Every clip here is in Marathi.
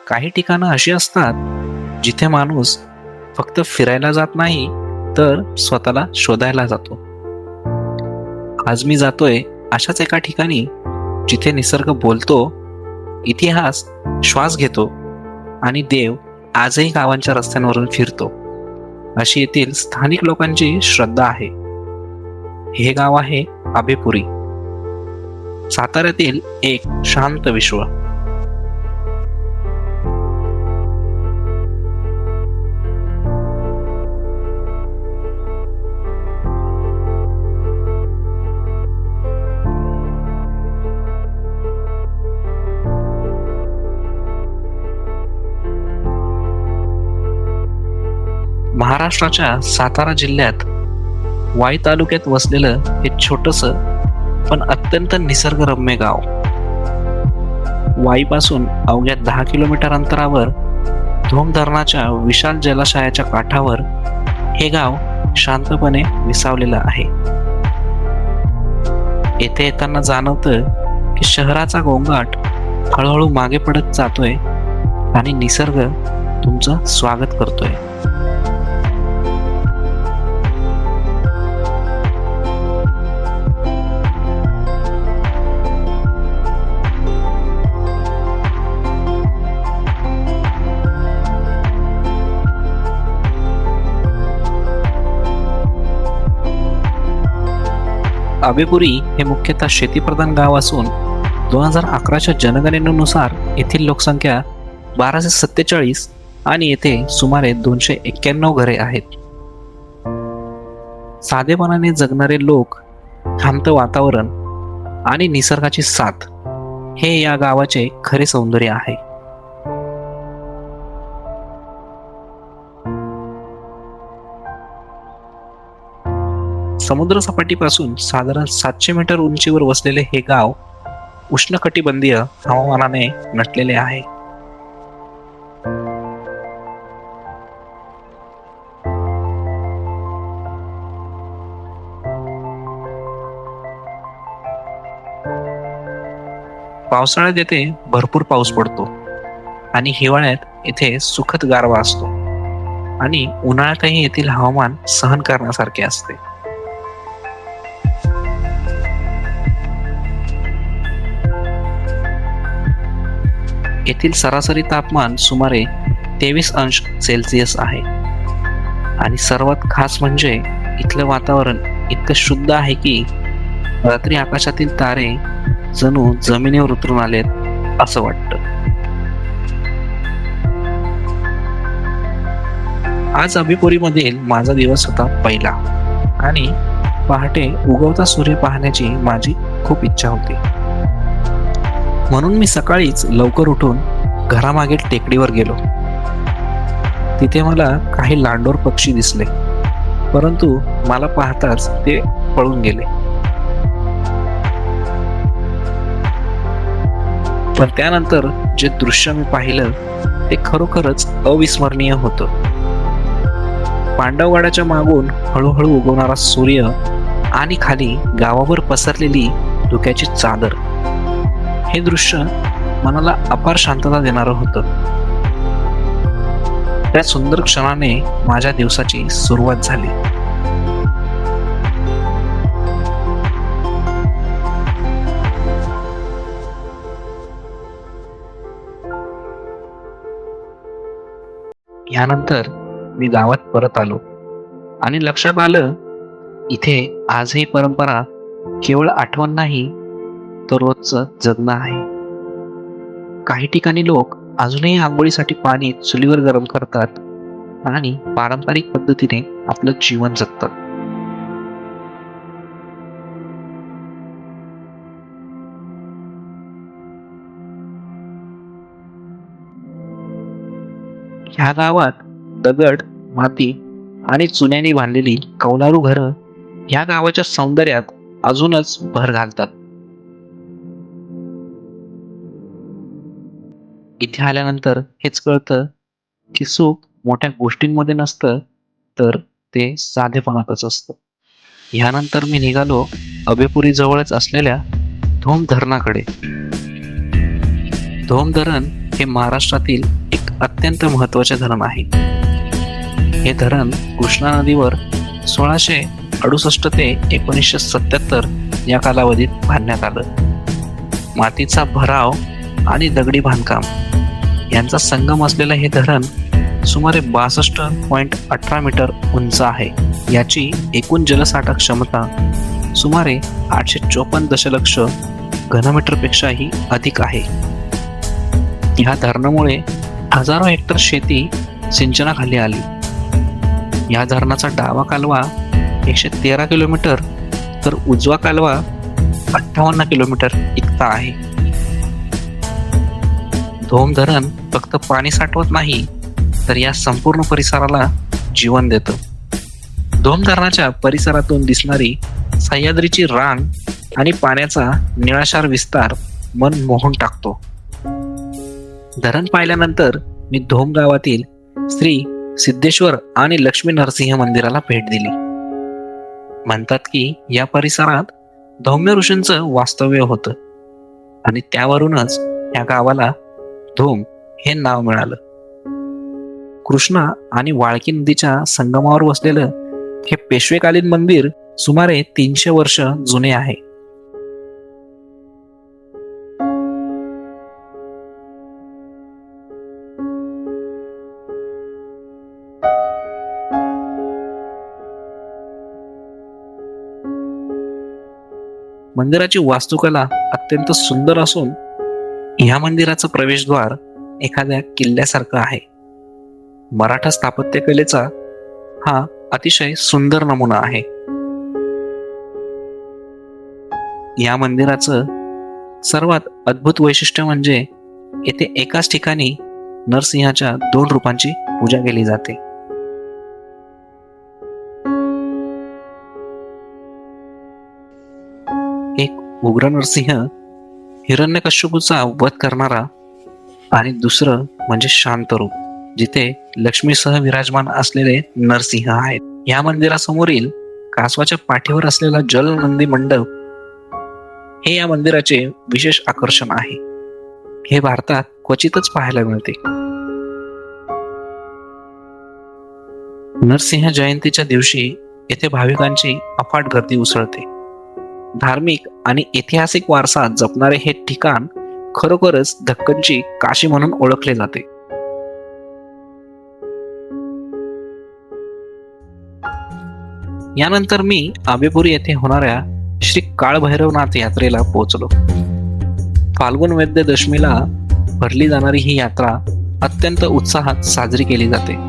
काही ठिकाणं अशी असतात जिथे माणूस फक्त फिरायला जात नाही तर स्वतःला शोधायला जातो. आज मी जातोय अशाच एका ठिकाणी जिथे निसर्ग बोलतो, इतिहास श्वास घेतो आणि देव आजही गावांच्या रस्त्यांवरून फिरतो, अशी येथील स्थानिक लोकांची श्रद्धा आहे. हे गाव आहे अभेपुरी, साताऱ्यातील एक शांत विश्व. महाराष्ट्राच्या सातारा जिल्ह्यात वाई तालुक्यात वसलेलं हे छोटस पण अत्यंत निसर्गरम्य गाव. वाईपासून अवघ्या 10 किलोमीटर अंतरावर धोम धरणाच्या विशाल जलाशयाच्या काठावर हे गाव शांतपणे विसावलेलं आहे. येथे येताना जाणवतं की शहराचा गोंगाट हळूहळू मागे पडत जातोय आणि निसर्ग तुमचं स्वागत करतोय. अभेपुरी हे मुख्यतः शेतीप्रधान गाव असून 2011च्या जनगणनेनुसार येथील लोकसंख्या 1247 आणि येथे सुमारे 291 घरे आहेत. साधेपणाने जगणारे लोक, शांत वातावरण आणि निसर्गाची साथ हे या गावाचे खरे सौंदर्य आहे. समुद्र सपाटीपासून साधारण 700 मीटर उंचीवर वसलेले हे गाव उष्णकटिबंधीय हवामानाने नटलेले आहे. पावसाळ्यात येथे भरपूर पाऊस पडतो आणि हिवाळ्यात येथे सुखद गारवा असतो आणि उन्हाळ्यातही येथील हवामान सहन करण्यासारखे असते. येथील सरासरी तापमान सुमारे 23 अंश सेल्सिअस आहे आणि सर्वात खास म्हणजे इथलं वातावरण इतकं शुद्ध आहे की रात्री आकाशातील तारे जणू जमिनीवर उतरून आलेत असं वाटतं. आज अभेपुरीमधील माझा दिवस होता पहिला आणि पहाटे उगवता सूर्य पाहण्याची माझी खूप इच्छा होती. म्हणून मी सकाळीच लवकर उठून घरामागील टेकडीवर गेलो. तिथे मला काही लांडोर पक्षी दिसले, परंतु मला पाहताच ते पळून गेले. पण त्यानंतर जे दृश्य मी पाहिलं ते खरोखरच अविस्मरणीय होतं. पांडवगडाच्या मागून हळूहळू उगवणारा सूर्य आणि खाली गावावर पसरलेली धुक्याची चादर, हे दृश्य मनाला अपार शांतता देणारं होतं. त्या सुंदर क्षणाने माझ्या दिवसाची सुरुवात झाली. यानंतर मी गावात परत आलो आणि लक्षात आलं, इथे आजही परंपरा केवळ आठवण नाही तर रोजचं जगणं आहे. काही ठिकाणी लोक अजूनही आंघोळीसाठी पाणी चुलीवर गरम करतात आणि पारंपरिक पद्धतीने आपलं जीवन जगतात. ह्या गावात दगड, माती आणि चुन्याने बांधलेली कौलारू घरं ह्या गावाच्या सौंदर्यात अजूनच भर घालतात. इथे आल्यानंतर हेच कळतं की सुख मोठ्या गोष्टींमध्ये नसतं तर ते साधेपणातच असतं. ह्यानंतर मी निघालो अभेपुरी जवळच असलेल्या धोम धरणाकडे. धोम धरण हे महाराष्ट्रातील एक अत्यंत महत्त्वाचे धरण आहे. हे धरण कृष्णा नदीवर 1668 ते 1977 या कालावधीत बांधण्यात आलं. मातीचा भराव आणि दगडी बांधकाम यांचा संगम असलेलं हे धरण सुमारे 62.18 मीटर उंच आहे. याची एकूण जलसाठा क्षमता सुमारे 854 दशलक्ष घनमीटरपेक्षाही अधिक आहे. या धरणामुळे हजारो हेक्टर शेती सिंचनाखाली आली. या धरणाचा डावा कालवा 113 किलोमीटर तर उजवा कालवा 58 किलोमीटर इतका आहे. धोम धरण फक्त पाणी साठवत नाही तर या संपूर्ण परिसराला जीवन देतं. धोम धरणाच्या परिसरातून दिसणारी सह्याद्रीची रांग आणि पाण्याचा निळाशार विस्तार मन मोहून टाकतो. धरण पाहिल्यानंतर मी धोम गावातील श्री सिद्धेश्वर आणि लक्ष्मी नरसिंह मंदिराला भेट दिली. म्हणतात की या परिसरात धौम्य ऋषींचं वास्तव्य होतं आणि त्यावरूनच या गावाला धोम हे नाव मिळालं. कृष्णा आणि वाळकी नदीच्या संगमावर वसलेलं हे पेशवेकालीन मंदिर सुमारे 300 वर्ष जुने आहे. मंदिराची वास्तुकला अत्यंत सुंदर असून ह्या मंदिराचं प्रवेशद्वार एखाद्या किल्ल्यासारखं आहे. मराठा स्थापत्यकलेचा हा अतिशय सुंदर नमुना आहे. या मंदिराचं सर्वात अद्भुत वैशिष्ट्य म्हणजे येथे एकाच ठिकाणी नरसिंहाच्या 2 रूपांची पूजा केली जाते. एक उग्र नरसिंह हिरण्यकश्यपूचा वध करणारा आणि दुसरं म्हणजे शांत रूप जिथे लक्ष्मीसह विराजमान असलेले नरसिंह आहेत. या मंदिरासमोरील कासवाच्या पाठीवर असलेला जलनंदी मंडप हे या मंदिराचे विशेष आकर्षण आहे. हे भारतात क्वचितच पाहायला मिळते. नरसिंह जयंतीच्या दिवशी येथे भाविकांची अफाट गर्दी उसळते. धार्मिक आणि ऐतिहासिक वारसा जपणारे हे ठिकाण खरोखरच दख्खनची काशी म्हणून ओळखले जाते. यानंतर मी आबेपुरी येथे होणाऱ्या श्री काळभैरवनाथ यात्रेला पोहोचलो. फाल्गुन वैद्य दशमीला भरली जाणारी ही यात्रा अत्यंत उत्साहात साजरी केली जाते.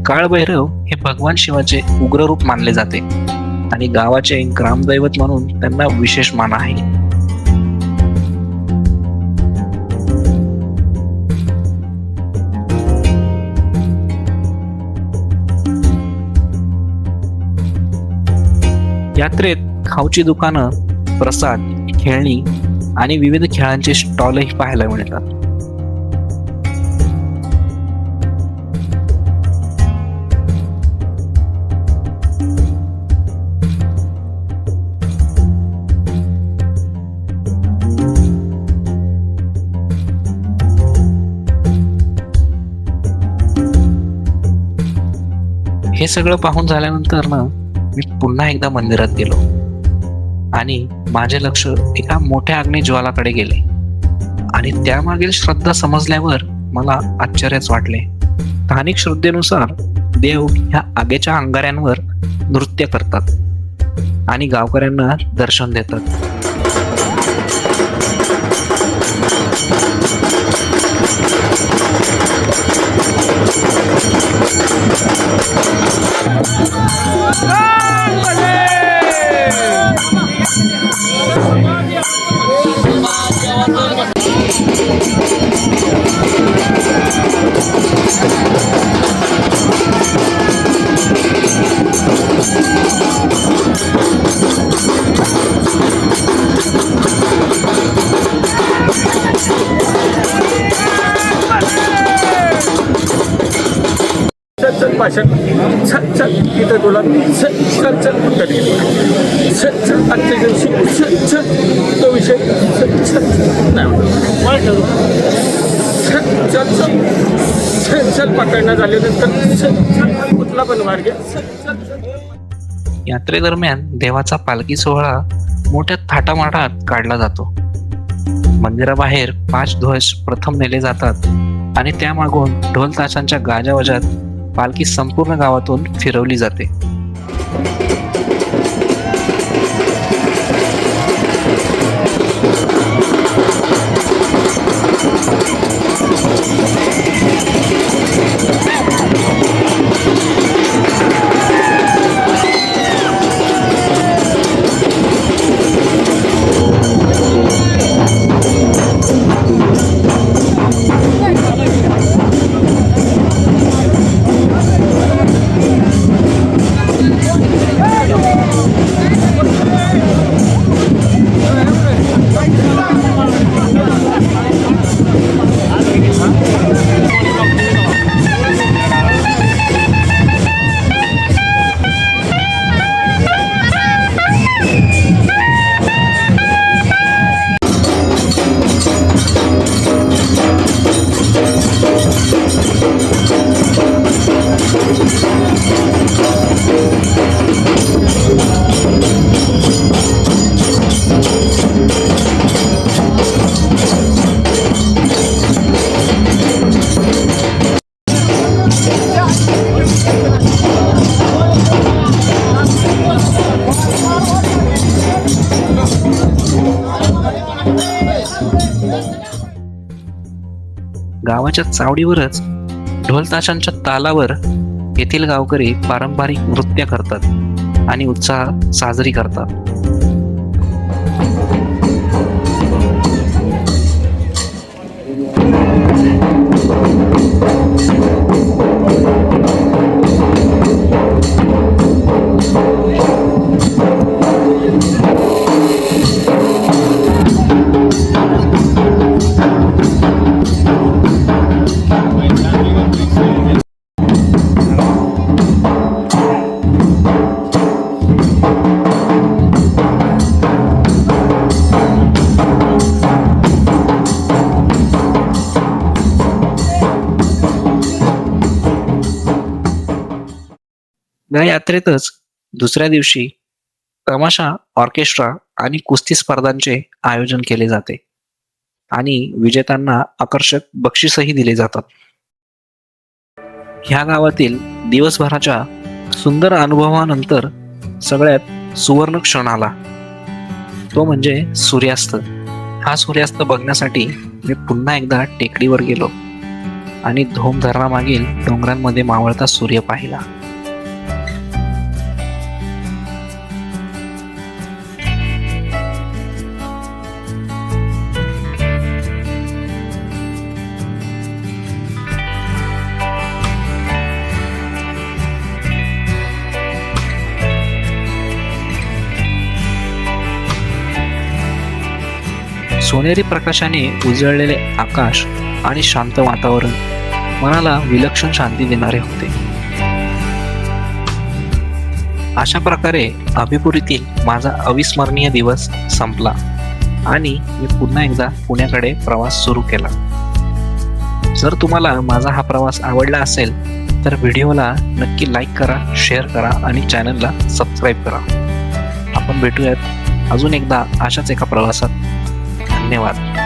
काळभैरव हे भगवान शिवाचे उग्र रूप मानले जाते आणि गावाचे ग्रामदैवत म्हणून त्यांना विशेष मान आहे. यात्रेत खाऊची दुकानं, प्रसाद, खेळणी आणि विविध खेळांचे स्टॉलही पाहायला मिळतात. हे सगळं पाहून झाल्यानंतर ना मी पुन्हा एकदा मंदिरात गेलो आणि माझे लक्ष एका मोठ्या अग्निज्वालाकडे गेले आणि त्यामागील श्रद्धा समजल्यावर मला आश्चर्यच वाटले. स्थानिक श्रद्धेनुसार देव ह्या आगीच्या अंगाऱ्यांवर नृत्य करतात आणि गावकऱ्यांना दर्शन देतात. पाषाण चल चल इथं तुला चल चल चल उत्तर येईल चल चल आजच्या दिवशी चल चल तो विषय चल चल नाही चल चल चल चल चल पकडणं झाल्यानंतर चल चल कुठला पण मार्ग चल चल. यात्रेदरम्यान देवाचा पालखी सोहळा मोठ्या थाटामाटात काढला जातो. मंदिराबाहेर 5 ध्वज प्रथम नेले जातात आणि त्यामागून ढोल ताशांच्या गाजावाजात पालखी संपूर्ण गावातून फिरवली जाते. गावाच्या चावडीवरच ढोल ताशांच्या तालावर येथील गावकरी पारंपरिक नृत्य करतात आणि उत्साह साजरी करतात. या यात्रेतच दुसऱ्या दिवशी तमाशा, ऑर्केस्ट्रा आणि कुस्ती स्पर्धांचे आयोजन केले जाते आणि विजेत्यांना आकर्षक बक्षीसही दिले जातात. ह्या गावातील दिवसभराच्या सुंदर अनुभवानंतर सगळ्यात सुवर्ण क्षण आला, तो म्हणजे सूर्यास्त. हा सूर्यास्त बघण्यासाठी मी पुन्हा एकदा टेकडीवर गेलो आणि धोम धरणामागील डोंगरांमध्ये मावळता सूर्य पाहिला. सोनेरी प्रकाशाने उजळलेले आकाश आणि शांत वातावरण मनाला विलक्षण शांती देणारे होते. अशा प्रकारे अभिपुरीतील माझा अविस्मरणीय दिवस संपला आणि मी पुन्हा एकदा पुण्याकडे प्रवास सुरू केला. जर तुम्हाला माझा हा प्रवास आवडला असेल तर व्हिडिओला नक्की लाईक करा, शेअर करा आणि चॅनलला सबस्क्राईब करा. आपण भेटूयात अजून एकदा अशाच एका प्रवासात. धन्यवाद.